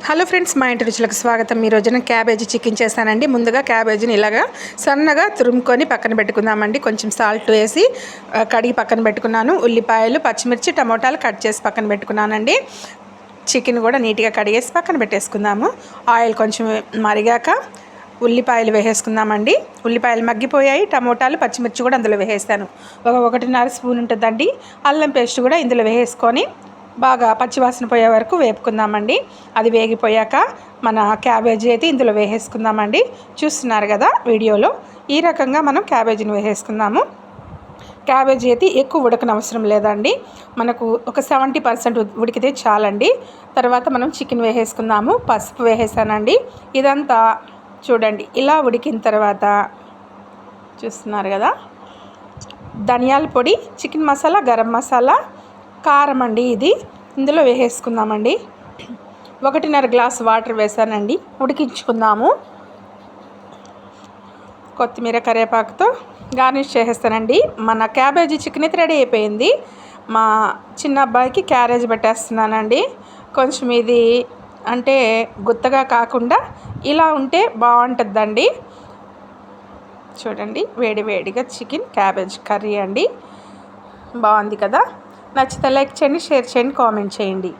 Hello friends, మా ఇంటి రుచులకు స్వాగతం. ఈ రోజున క్యాబేజీ చికెన్ చేస్తానండి. ముందుగా క్యాబేజీని ఇలాగా సన్నగా తురుముకొని పక్కన పెట్టుకుందామండి. కొంచెం సాల్ట్ వేసి కడిగి పక్కన పెట్టుకున్నాను. ఉల్లిపాయలు, పచ్చిమిర్చి, టమోటాలు కట్ చేసి పక్కన పెట్టుకున్నానండి. చికెన్ కూడా నీట్గా కడిగేసి పక్కన పెట్టేసుకుందాము. ఆయిల్ కొంచెం మరిగాక ఉల్లిపాయలు వేసేసుకుందామండి. ఉల్లిపాయలు మగ్గిపోయాయి. టమోటాలు, పచ్చిమిర్చి కూడా అందులో వేసేస్తాను. 1.5 స్పూన్ ఉంటుందండి. అల్లం పేస్ట్ కూడా ఇందులో వేసేసుకొని బాగా పచ్చివాసన పోయే వరకు వేపుకుందామండి. అది వేగిపోయాక మన క్యాబేజీ అయితే ఇందులో వేసేసుకుందామండి. చూస్తున్నారు కదా వీడియోలో, ఈ రకంగా మనం క్యాబేజీని వేసేసుకుందాము. క్యాబేజీ అయితే ఎక్కువ ఉడకనవసరం లేదండి. మనకు ఒక 70% ఉడికితే చాలండి. తర్వాత మనం చికెన్ వేసేసుకుందాము. పసుపు వేసేసానండి. ఇదంతా చూడండి ఇలా ఉడికిన తర్వాత చూస్తున్నారు కదా, ధనియాల పొడి, చికెన్ మసాలా, గరం మసాలా, కారం అండి ఇది ఇందులో వేసేసుకుందామండి. 1.5 గ్లాస్ వాటర్ వేసానండి. ఉడికించుకుందాము. కొత్తిమీర, కరివేపాకుతో గార్నిష్ చేసేస్తానండి. మన క్యాబేజీ చికెన్ అయితే రెడీ అయిపోయింది. మా చిన్న అబ్బాయికి క్యారేజ్ పెట్టేస్తున్నానండి. కొంచెం ఇది అంటే గుత్తగా కాకుండా ఇలా ఉంటే బాగుంటుందండి. చూడండి, వేడి వేడిగా చికెన్ క్యాబేజ్ కర్రీ అండి. బాగుంది కదా. నచ్చితే లైక్ చేయండి, షేర్ చేయండి, కామెంట్ చేయండి.